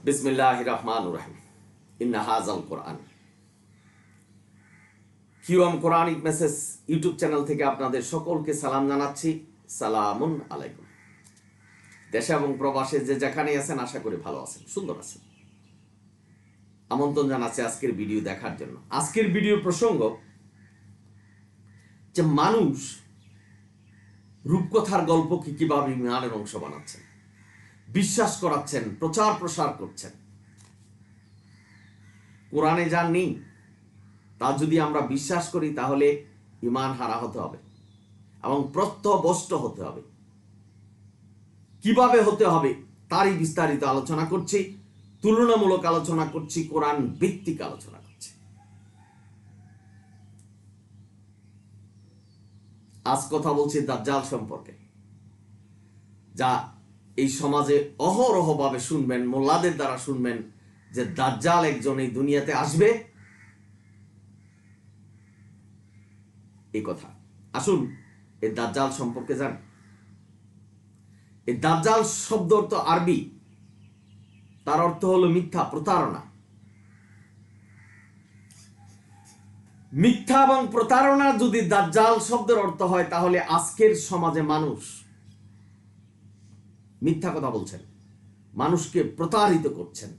বিসমিল্লাহির রহমানির রহিম। ইন্না হাযাল কোরআন। QM Quranic message YouTube channel থেকে আপনাদের সকলকে সালাম জানাচ্ছি। সালামুন আলাইকুম। দেশে এবং প্রবাসে যে যেখানে আছেন আশা করি ভালো আছেন, সুন্দর আছেন। আমন্ত্রণ জানাচ্ছি আজকের ভিডিও দেখার জন্য। আজকের ভিডিওর প্রসঙ্গ যে মানুষ রূপকথার গল্পকে কিভাবে ইমানের অংশ বানাচ্ছেন, বিশ্বাস করাচ্ছেন, প্রচার প্রসার করছেন। কোরআনে যা নেই তা যদি আমরা বিশ্বাস করি তাহলে ইমান হারা হতে হবে এবং প্রত্যবষ্ট হতে হবে। কিভাবে হতে হবে তারই বিস্তারিত আলোচনা করছি, তুলনামূলক আলোচনা করছি, কোরআন ভিত্তিক আলোচনা করছি। আজ কথা বলছি দাজ্জাল সম্পর্কে, যা এই সমাজে অহরহভাবে শুনবেন, মোল্লাদের দ্বারা শুনবেন যে দাজ্জাল একজন এই দুনিয়াতে আসবে। এই কথা আসুন এই দাজ্জাল সম্পর্কে জান। এই দাজ্জাল শব্দ অর্থ আরবি, তার অর্থ হলো মিথ্যা, প্রতারণা। মিথ্যা এবং প্রতারণা যদি দাজ্জাল শব্দের অর্থ হয় তাহলে আজকের সমাজে মানুষ মিথ্যা কথা বলছেন, মানুষকে প্রতারিত করছেন,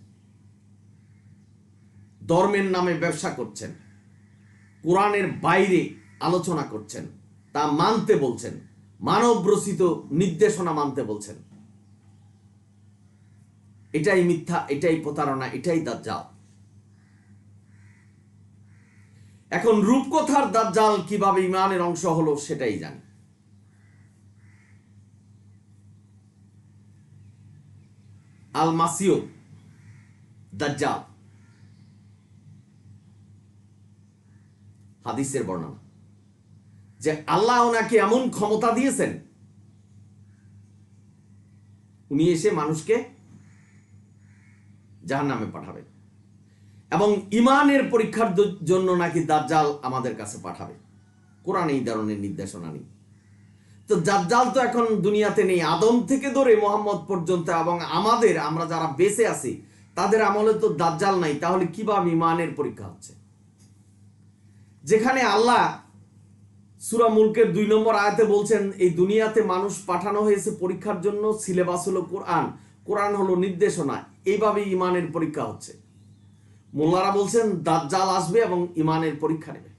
ধর্মের নামে ব্যবসা করছেন, কোরআনের বাইরে আলোচনা করছেন, তা মানতে বলছেন, মানব রচিত নির্দেশনা মানতে বলছেন। এটাই মিথ্যা, এটাই প্রতারণা, এটাই দাজ্জাল। এখন রূপকথার দাজ্জাল কিভাবে ইমানের অংশ হলো সেটাই জানি। আল মাসিহ দাজ্জাল, হাদিসের বর্ণনা যে আল্লাহ ওনাকে এমন ক্ষমতা দিয়েছেন, উনি এসে মানুষকে জাহান্নামে পাঠাবেন এবং ইমানের পরীক্ষার জন্য নাকি দাজ্জাল আমাদের কাছে পাঠাবে। কোরআনে এই ধরনের নির্দেশনা নেই। তো দাজ্জাল তো এখন দুনিয়াতে নেই, আদম থেকে ধরে মুহাম্মদ পর্যন্ত, এবং আমরা যারা বেঁচে আছি তাদের আমলে তো দাজ্জাল নাই। তাহলে কিভাবে ইমানের পরীক্ষা হচ্ছে? যেখানে আল্লাহ সূরা মুলকের 2 নম্বর আয়াতে বলছেন এই দুনিয়াতে মানুষ পাঠানো হয়েছে পরীক্ষার জন্য, সিলেবাস হলো কোরআন, কোরআন হলো নির্দেশনা, এইভাবে ইমানের পরীক্ষা হচ্ছে। মোল্লারা বলছেন দাজ্জাল আসবে এবং ইমানের পরীক্ষা নেবে।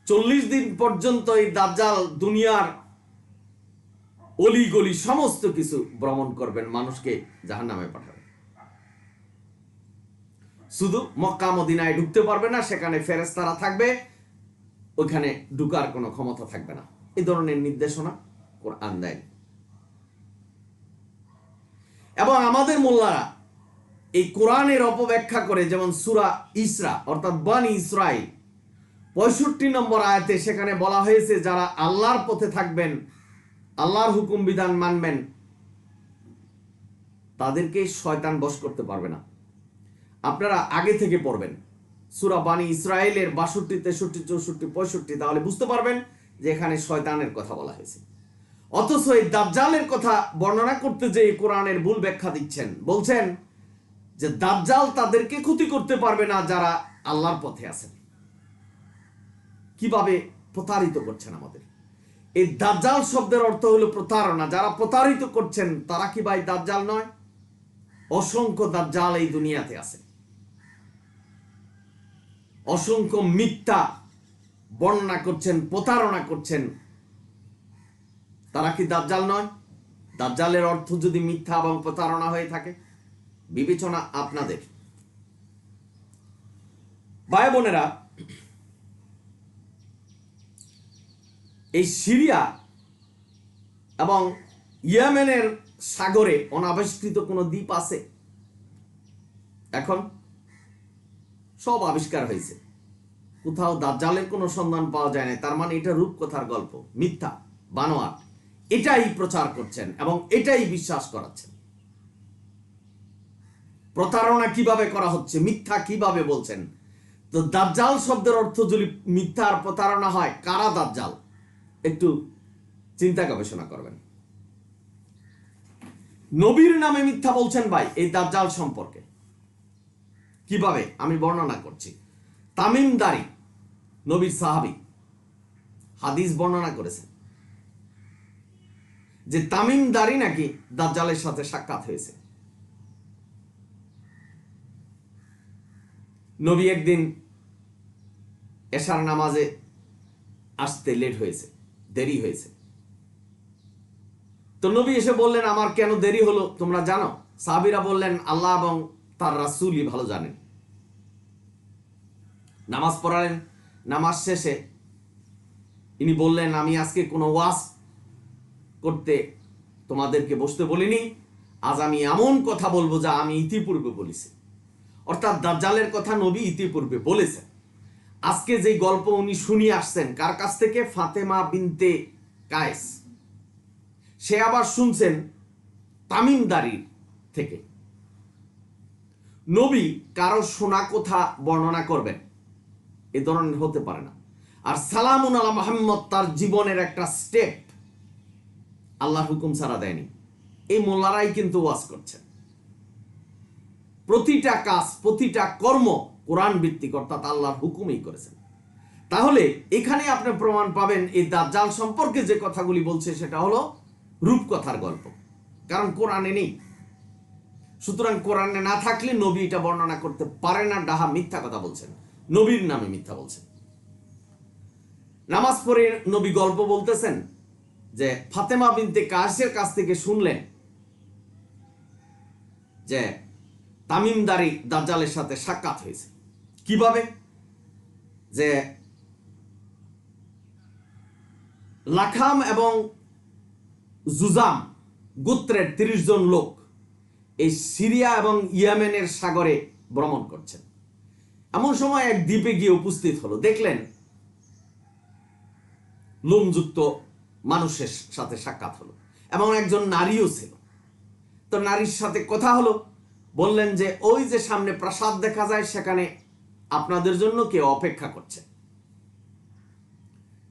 40 দিন পর্যন্ত এই দাজ্জাল দুনিয়ার অলিগলি সমস্ত কিছু ভ্রমণ করবেন, মানুষকে জাহান্নামে পাঠাবেন। শুধু মক্কা মদিনায় ঢুকতে পারবে না, সেখানে ফেরেশতারা থাকবে, ওইখানে ঢুকার কোনো ক্ষমতা থাকবে না। এই ধরনের নির্দেশনা কোরআন দেয়। এবং আমাদের মোল্লারা এই কোরআনের অপব্যাখ্যা করে, যেমন সূরা ইসরা অর্থাৎ বনী ইসরাইল 65 নম্বর আয়াতে সেখানে বলা হয়েছে যারা আল্লাহর পথে থাকবেন, আল্লাহর হুকুম বিধান মানবেন, তাদেরকে শয়তান বশ করতে পারবে না। আপনারা আগে থেকে পড়বেন সূরা বনী ইসরাইলের 62, 63, 64, 65, তাহলে বুঝতে পারবেন যে এখানে শয়তানের কথা বলা হয়েছে। অথচ এই দাজ্জালের কথা বর্ণনা করতে যে কোরআনের ভুল ব্যাখ্যা দিচ্ছেন, বলছেন যে দাজ্জাল তাদেরকে ক্ষতি করতে পারবে না যারা আল্লাহর পথে আছেন। কিভাবে প্রতারিত করছেন আমাদের? এই দাজ্জাল শব্দের অর্থ হলো প্রতারণা। যারা প্রতারিত করছেন তারা কি ভাই দাজ্জাল নয়? অসংখ্য দাজ্জাল এই দুনিয়াতে আছে, অসংখ্য মিথ্যা বর্ণনা করছেন, প্রতারণা করছেন, তারা কি দাজ্জাল নয়? দাজ্জালের অর্থ যদি মিথ্যা এবং প্রতারণা হয়ে থাকে, বিবেচনা আপনাদের। ভাই বোনেরা, এই সিরিয়া এবং ইয়েমেনের সাগরে অনাবিষ্কৃত কোনো দ্বীপ আছে? এখন সব আবিষ্কার হয়েছে, কোথাও দাজ্জালের কোনো সন্ধান পাওয়া যায় না। তার মানে এটা রূপকথার গল্প, মিথ্যা, বানোয়াট, এটাই প্রচার করছেন এবং এটাই বিশ্বাস করাচ্ছেন। প্রতারণা কিভাবে করা হচ্ছে, মিথ্যা কিভাবে বলছেন? তো দাজ্জাল শব্দের অর্থ যদি মিথ্যা আর প্রতারণা হয়, কারা দাজ্জাল? একটু চিন্তা গবেষণা করবেন। নবীর নামে মিথ্যা বলছেন ভাই এই দাজ্জাল সম্পর্কে। কিভাবে আমি বর্ণনা করছি। তামিম দারি নবীর সাহাবী হাদিস বর্ণনা করেছেন যে তামিম দারি নাকি দাজ্জালের সাথে সাক্ষাৎ হয়েছে। নবী একদিন এশার নামাজে আসতে লেট হয়েছে, দেরি হয়েছে। তো নবী এসে বললেন আমার কেন দেরি হলো তোমরা জানো? সাহাবীরা বললেন আল্লাহ এবং তার রাসূলই ভালো জানেন। নামাজ পড়ালেন। নামাজ শেষে ইনি বললেন আমি আজকে কোনো ওয়াজ করতে তোমাদেরকে বসতে বলিনি, আজ আমি এমন কথা বলবো যা আমি ইতিপূর্বে বলেছি। অর্থাৎ দাজ্জালের কথা নবী ইতিপূর্বে বলেছেন। আজকে যে গল্প উনি শুনিয়ে আসছেন কার কাছ থেকে? ফাতেমা বিনতে কায়েস। সে আবার শুনছেন তামিম দারির থেকে। নবী কারো শোনা কথা বর্ণনা করবেন এ ধরনের হতে পারে না। আর সালামুন আলা মুহাম্মদ তার জীবনের একটা স্টেপ আল্লাহর হুকুম ছাড়া দেয়নি। এই মোল্লারাই কিন্তু ওয়াজ করছেন। প্রতিটা কাজ প্রতিটা কর্ম কোরআন ভিত্তিক, অর্থাৎ আল্লাহর হুকুমেই করেছেন। তাহলে এখানে আপনি প্রমাণ পাবেন এই দাজ্জাল সম্পর্কে যে কথাগুলি বলছে সেটা হলো রূপকথার গল্প, কারণ কোরআনে নেই। সুতরাং কোরআনে না থাকলে নবী এটা বর্ণনা করতে পারে না। ডাহা মিথ্যা কথা বলছেন, নবীর নামে মিথ্যা বলছেন। নামাজ পড়ে নবী গল্প বলতেছেন যে ফাতেমা বিনতে কায়েসের কাছ থেকে শুনলেন যে তামিম দারি দাজ্জালের সাথে সাক্ষাৎ হয়েছে। কিভাবে? যে লাখাম এবং জুজাম গোত্রের 30 জন লোক এই সিরিয়া এবং ইয়েমেনের সাগরে ভ্রমণ করছেন। এমন সময় এক দ্বীপে গিয়ে উপস্থিত হলো। দেখলেন লোমযুক্ত মানুষের সাথে সাক্ষাৎ হলো এবং একজন নারীও ছিল। তো নারীর সাথে কথা হলো। বললেন যে ওই যে সামনে প্রাসাদ দেখা যায় সেখানে আপনাদের জন্য কেউ অপেক্ষা করছে।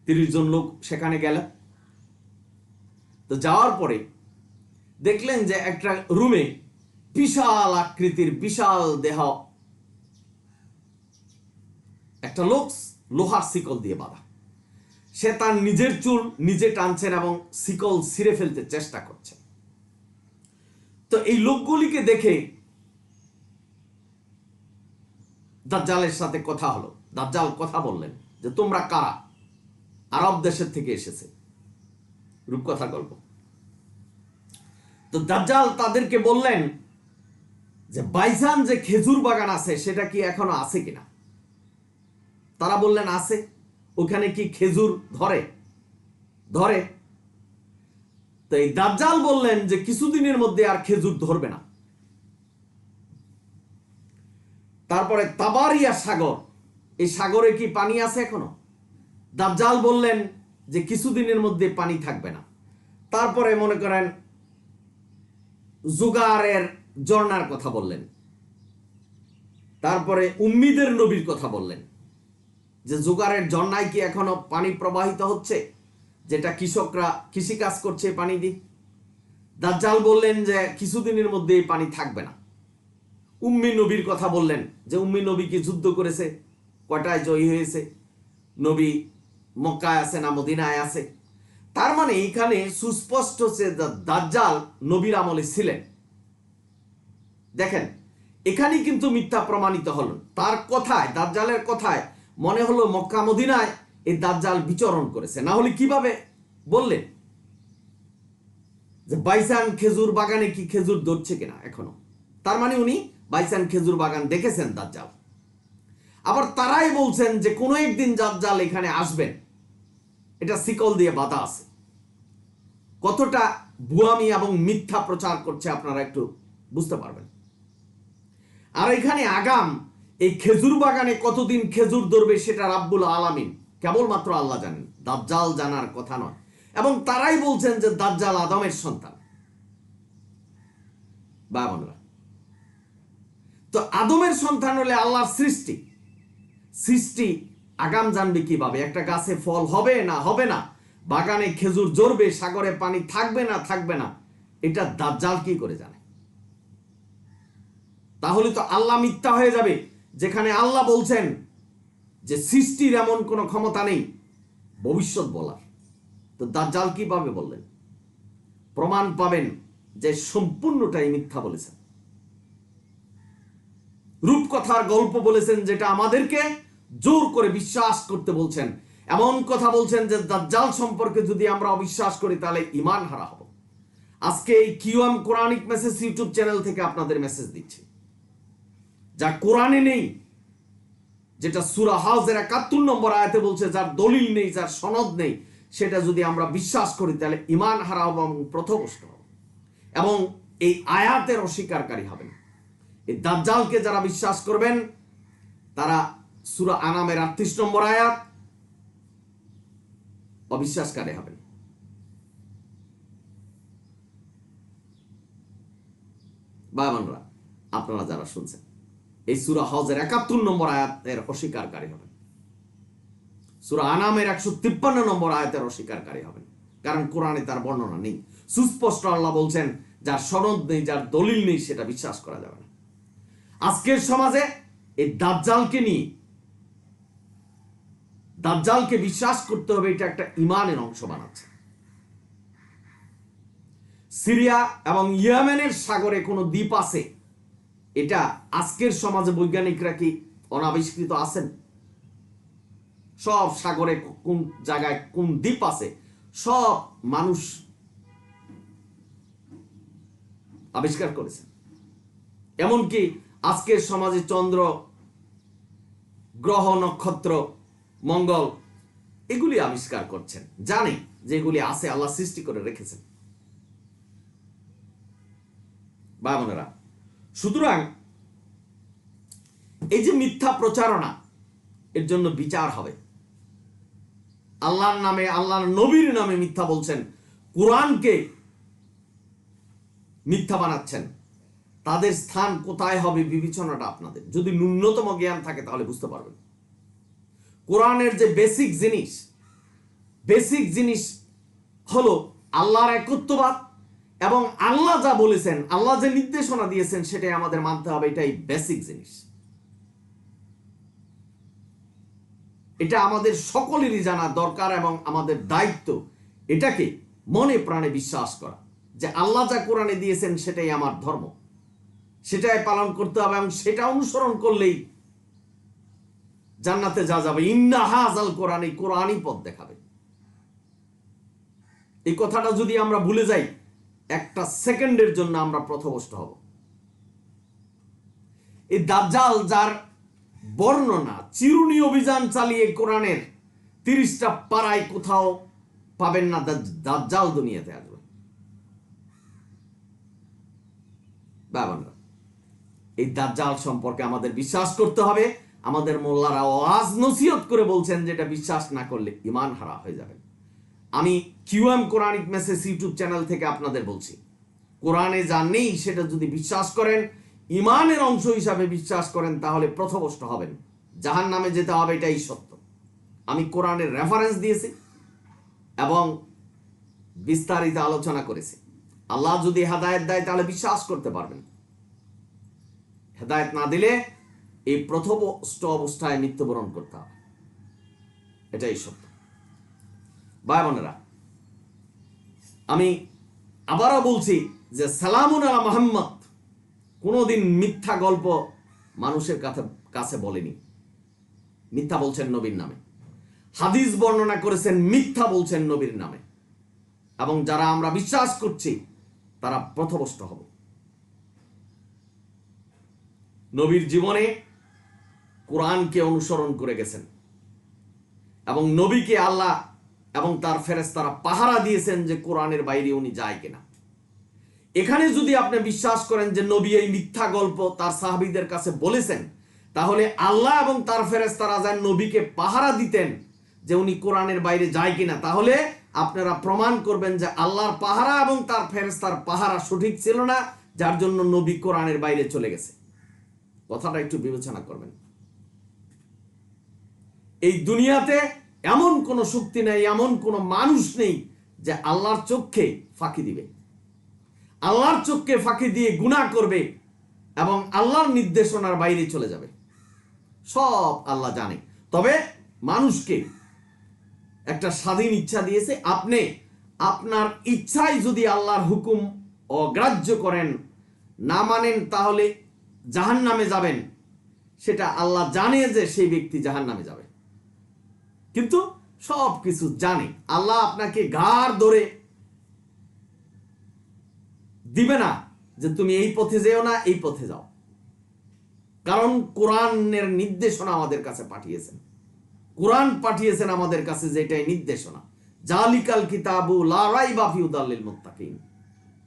30 জন লোক সেখানে গেল। তো যাওয়ার পরে দেখলেন যে একটা রুমে বিশাল আকৃতির বিশাল দেহ একটা লোক লোহার শিকল দিয়ে বাঁধা। সে তার নিজের চুল নিজে টানছেন এবং শিকল ছিঁড়ে ফেলতে চেষ্টা করছে। তো এই লোকগুলিকে দেখে দাজ্জালের সাথে কথা হলো। দাজ্জাল কথা বললেন যে তোমরা কারা? আরব দেশের থেকে এসেছে। রূপকথার গল্প। তো দাজ্জাল তাদেরকে বললেন যে বাইজান যে খেজুর বাগান আছে সেটা কি এখনো আছে কিনা? তারা বললেন আছে। ওখানে কি খেজুর ধরে? ধরে। তো এই দাজ্জাল বললেন যে কিছুদিনের মধ্যে আর খেজুর ধরবে না। তারপরে তাবারিয়া সাগর, এই সাগরে কি পানি আছে এখনো? দাজ্জাল বললেন যে কিছুদিনের মধ্যে পানি থাকবে না। তারপরে মনে করেন জুগারের ঝর্ণার কথা বললেন। তারপরে উম্মিদের নবীর কথা বললেন যে জুগারের ঝর্ণায় কি এখনো পানি প্রবাহিত হচ্ছে, যেটা কৃষকরা কৃষিকাজ করছে পানি দিয়ে। দাজ্জাল বললেন যে কিছুদিনের মধ্যে এই পানি থাকবে না। উম্মি নবীর কথা বললেন যে উম্মি নবী কি যুদ্ধ করেছে, কয়টায় জয়ী হয়েছে, নবী মক্কায় আছে না মদিনায় আছে। তার মানে এখানে সুস্পষ্ট যে দাজ্জাল নবীর আমলে ছিলেন। দেখেন এখানে কিন্তু মিথ্যা প্রমাণিত হল। তার কথায়, দাজ্জালের কথায় মনে হলো মক্কা মদিনায় এই দাজ্জাল বিচরণ করেছে। না হলে কিভাবে বললেন যে বাইসান খেজুর বাগানে কি খেজুর ধরছে কিনা এখনো? তার মানে উনি বাইসান খেজুর বাগান দেখেছেন দাজ্জাল। আবার তারাই বলছেন যে কোনো একদিন দাজ্জাল এখানে আসবেন, এটা শিকল দিয়ে বাঁধা আছে। কতটা বুয়ামি এবং মিথ্যা প্রচার করছে আপনারা একটু বুঝতে পারবেন। আর এখানে আগাম এই খেজুর বাগানে কতদিন খেজুর ধরবে সেটা রাব্বুল আলামিন কেবলমাত্র আল্লাহ জানেন, দাজ্জাল জানার কথা নয়। এবং তারাই বলছেন যে দাজ্জাল আদমের সন্তান। বাবা, তো আদমের সন্তান হলে আল্লাহর সৃষ্টি, সৃষ্টি আগাম জানবে কিভাবে? একটা গাছে ফল হবে না হবে না, বাগানে খেজুর জড়বে, সাগরে পানি থাকবে না থাকবে না, এটা দাজ্জাল কি করে জানে? তাহলে তো আল্লাহ মিথ্যা হয়ে যাবে, যেখানে আল্লাহ বলছেন যে সৃষ্টির এমন কোনো ক্ষমতা নেই ভবিষ্যৎ বলার। তো দাজ্জাল কিভাবে বললেন? প্রমাণ পাবেন যে সম্পূর্ণটাই মিথ্যা বলেছেন। রূপকথার গল্প বলেছেন, যেটা আমাদেরকে জোর করে বিশ্বাস করতে বলছেন। এমন কথা বলছেন যে দাজ্জাল সম্পর্কে যদি আমরা অবিশ্বাস করি তাহলে ঈমান হারা হব। আজকে এই QM Quranic message YouTube channel থেকে আপনাদের মেসেজ দিচ্ছি, যা কোরআনে নেই, যেটা সূরা হাজের ৭১ নম্বর আয়াতে বলছে, যার দলিল নেই, যার সনদ নেই, সেটা যদি আমরা বিশ্বাস করি তাহলে ঈমান হারা হব এবং পথভ্রষ্ট হব এবং এই আয়াতের অস্বীকারী হবেন। এই দাজ্জালকে যারা বিশ্বাস করবেন তারা সূরা আনামের ৩৮ নম্বর আয়াত অবিশ্বাসকারী হবেন। বাবানরা, আপনারা যারা শুনছেন, এই সূরা হজের ৭১ নম্বর আয়াতের অস্বীকারী হবেন, সূরা আনামের ১৫৩ নম্বর আয়াতের অস্বীকারী হবেন, কারণ কোরআনে তার বর্ণনা নেই। সুস্পষ্ট আল্লাহ বলছেন, যার সনদ নেই, যার দলিল নেই, সেটা বিশ্বাস করা যাবে না। আজকের সমাজে এই দাজ্জালকে নিয়ে, দাজ্জালকে বিশ্বাস করতে হবে, এটা একটা ঈমানের অংশ বানাচ্ছে। সিরিয়া এবং ইয়েমেনের সাগরে কোনো দ্বীপ আছে, এটা আজকের সমাজে বৈজ্ঞানিকরা কি অনাবিষ্কৃত আছেন? সব সাগরে কোন জায়গায় কোন দ্বীপ আছে, সব মানুষ আবিষ্কার করেছে। এমনকি আজকের সমাজে চন্দ্র, গ্রহ, নক্ষত্র, মঙ্গল, এগুলি আবিষ্কার করছেন, জানে যে এগুলি আছে, আল্লাহ সৃষ্টি করে রেখেছেন। ভাই বোনেরা, সুতরাং এই যে মিথ্যা প্রচারণা, এর জন্য বিচার হবে। আল্লাহর নামে, আল্লাহর নবীর নামে মিথ্যা বলছেন, কোরআনকে মিথ্যা বানাচ্ছেন, তাদের স্থান কোথায় হবে বিবেচনাটা আপনাদের। যদি ন্যূনতম জ্ঞান থাকে তাহলে বুঝতে পারবেন। কোরআনের যে বেসিক জিনিস হলো আল্লাহর একত্ববাদ এবং আল্লাহ যা বলেছেন, আল্লাহ যে নির্দেশনা দিয়েছেন, সেটাই আমাদের মানতে হবে। এটাই বেসিক জিনিস। এটা আমাদের সকলেরই জানা দরকার এবং আমাদের দায়িত্ব এটাকে মনে প্রাণে বিশ্বাস করা, যে আল্লাহ যা কোরআনে দিয়েছেন সেটাই আমার ধর্ম, সেটাই পালন করতে হবে এবং সেটা অনুসরণ করলেই জান্নাতে যা যাবে। ইন্না হাযাল কোরআন, এই কোরআনই পথ দেখাবে। এই কথাটা যদি আমরা ভুলে যাই, একটা সেকেন্ডের জন্য আমরা পথভ্রষ্ট হব। এই দাজ্জাল, যার বর্ণনা চিরুনি অভিযান চালিয়ে কোরআনের ৩০টা পাড়ায় কোথাও পাবেন না, দাজ্জাল দুনিয়াতে আসবে। বাবারা, এই দাজ্জাল সম্পর্কে আমাদের বিশ্বাস করতে হবে। আমাদের মোল্লারা ওয়াজ নসিহত করে বলছেন যে এটা বিশ্বাস না করলে ঈমান হারা হয়ে যাবে। আমি QM Quranic message YouTube channel থেকে আপনাদের বলছি, কোরআনে যা নেই সেটা যদি বিশ্বাস করেন, ঈমানের অংশ হিসাবে বিশ্বাস করেন, তাহলে পথভ্রষ্ট হবেন, জাহান্নামে যেতে হবে, এটাই সত্য। আমি কোরআনের রেফারেন্স দিয়েছি এবং বিস্তারিত আলোচনা করেছি। আল্লাহ যদি হেদায়েত দেয় তাহলে বিশ্বাস করতে পারবেন, হেদায়েত না দিলে এই পথভ্রষ্ট অবস্থায় মৃত্যুবরণ করতে হবে, এটাই সত্য। ভাই বোনেরা, আমি আবারও বলছি যে সালামুন আলা মুহাম্মদ কোনোদিন মিথ্যা গল্প মানুষের কাছে বলেনি। মিথ্যা বলছেন নবীর নামে, হাদিস বর্ণনা করেছেন, মিথ্যা বলছেন নবীর নামে, এবং যারা আমরা বিশ্বাস করছি তারা পথভ্রষ্ট হবে। নবীর জীবনে কোরআনকে অনুসরণ করে গেছেন এবং নবীকে আল্লাহ এবং তার ফেরেশতারা পাহারা দিয়েছেন যে কোরআনের বাইরে উনি যায় কিনা। এখানে যদি আপনি বিশ্বাস করেন যে নবী এই মিথ্যা গল্প তার সাহাবীদের কাছে বলেছেন, তাহলে আল্লাহ এবং তার ফেরেশতারা যেন নবীকে পাহারা দিতেন যে উনি কোরআনের বাইরে যায় কিনা, তাহলে আপনারা প্রমাণ করবেন যে আল্লাহর পাহারা এবং তার ফেরেশতার পাহারা সঠিক ছিল না, যার জন্য নবী কোরআনের বাইরে চলে গেছে। কথাটা একটু বিবেচনা করবেন। এই দুনিয়াতে এমন কোন শক্তি নেই, এমন কোন মানুষ নেই যে আল্লাহর চোখে ফাঁকি দিবে। আল্লাহর চোখকে ফাঁকি দিয়ে গুনাহ করবে এবং আল্লাহর নির্দেশনার বাইরে চলে যাবে। সব আল্লাহ জানে। তবে মানুষকে একটা স্বাধীন ইচ্ছা দিয়েছে। আপনি আপনার ইচ্ছায় যদি আল্লাহর হুকুম অগ্রাহ্য করেন, না মানেন, তাহলে জাহান্নামে যাবেন। সেটা আল্লাহ জানে যে সেই ব্যক্তি জাহান্নামে যাবে, কিন্তু সব কিছু জানে। আল্লাহ আপনাকে ঘাড় ধরে দিবে না যে তুমি এই পথে যেও না, এই পথে যাও, কারণ কোরআনের নির্দেশনা আমাদের কাছে পাঠিয়েছেন। কোরআন পাঠিয়েছেন আমাদের কাছে, যেটাই নির্দেশনা। জালিকাল কিতাবু লা রাইবা ফিহি হুদাল লিল মুত্তাকিন,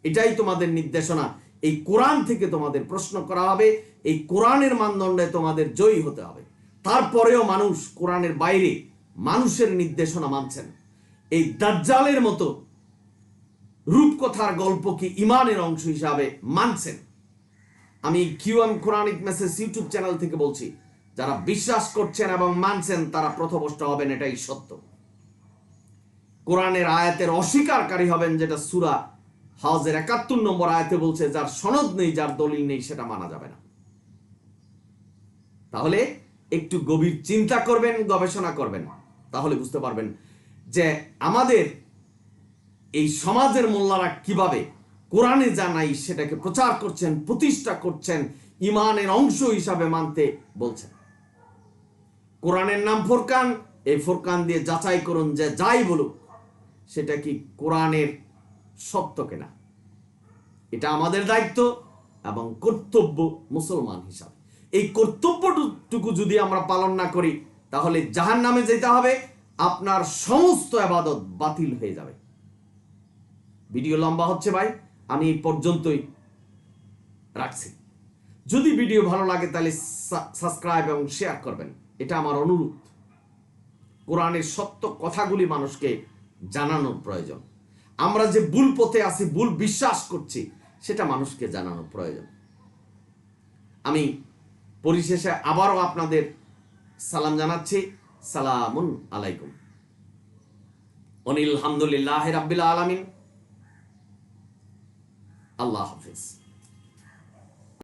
এটাই তোমাদের নির্দেশনা। এই কোরআন থেকে তোমাদের প্রশ্ন করা হবে, এই কোরআনের মানদণ্ডে তোমাদের জয়ী হতে হবে। তারপরেও মানুষ কোরআনের বাইরে মানুষের নির্দেশনা মানছেন। এই দাজ্জালের মতো রূপকথার গল্প কি ইমানের অংশ হিসাবে মানছেন। আমি QM Quranic message YouTube channel থেকে বলছি, যারা বিশ্বাস করছেন এবং মানছেন তারা পথভ্রষ্ট হবেন, এটাই সত্য। কোরআনের আয়াতের অস্বীকারী হবেন, যেটা সূরা হাজের ৭১ নম্বর আয়াতে বলছে, যার সনদ নেই, যার দলিল নেই, সেটা মানা যাবে না। তাহলে একটু গভীর চিন্তা করবেন, গবেষণা করবেন, তাহলে বুঝতে পারবেন যে আমাদের এই সমাজের মোল্লারা কিভাবে কোরআনে যা নাই সেটাকে প্রচার করছেন, প্রতিষ্ঠা করছেন, ইমানের অংশ হিসাবে মানতে বলছেন। কোরআনের নাম ফুরকান, এই ফুরকান দিয়ে যাচাই করুন যে যাই বলুক সেটা কি কোরআনের সত্য কিনা। এটা আমাদের দায়িত্ব এবং কর্তব্য মুসলমান হিসাবে। এই কর্তব্যটুকু যদি আমরা পালন না করি, তাহলে জাহান্নামে যেতে হবে, আপনার সমস্ত ইবাদত বাতিল হয়ে যাবে। ভিডিও লম্বা হচ্ছে ভাই, আমি এই পর্যন্তই রাখছি। যদি ভিডিও ভালো লাগে তাহলে সাবস্ক্রাইব এবং শেয়ার করবেন, এটা আমার অনুরোধ। কোরআনের সত্য কথাগুলি মানুষকে জানানোর প্রয়োজন। আমরা যে ভুল পথে আছি, ভুল বিশ্বাস করছি, সেটা মানুষকে জানানোর প্রয়োজন। আমি পরিশেষে আবারও আপনাদের সালাম জানাচ্ছি, সালামুন আলাইকুম। অনিল হামদুলিল্লাহ রাব্বিল আলামিন। আল্লাহ হাফেজ।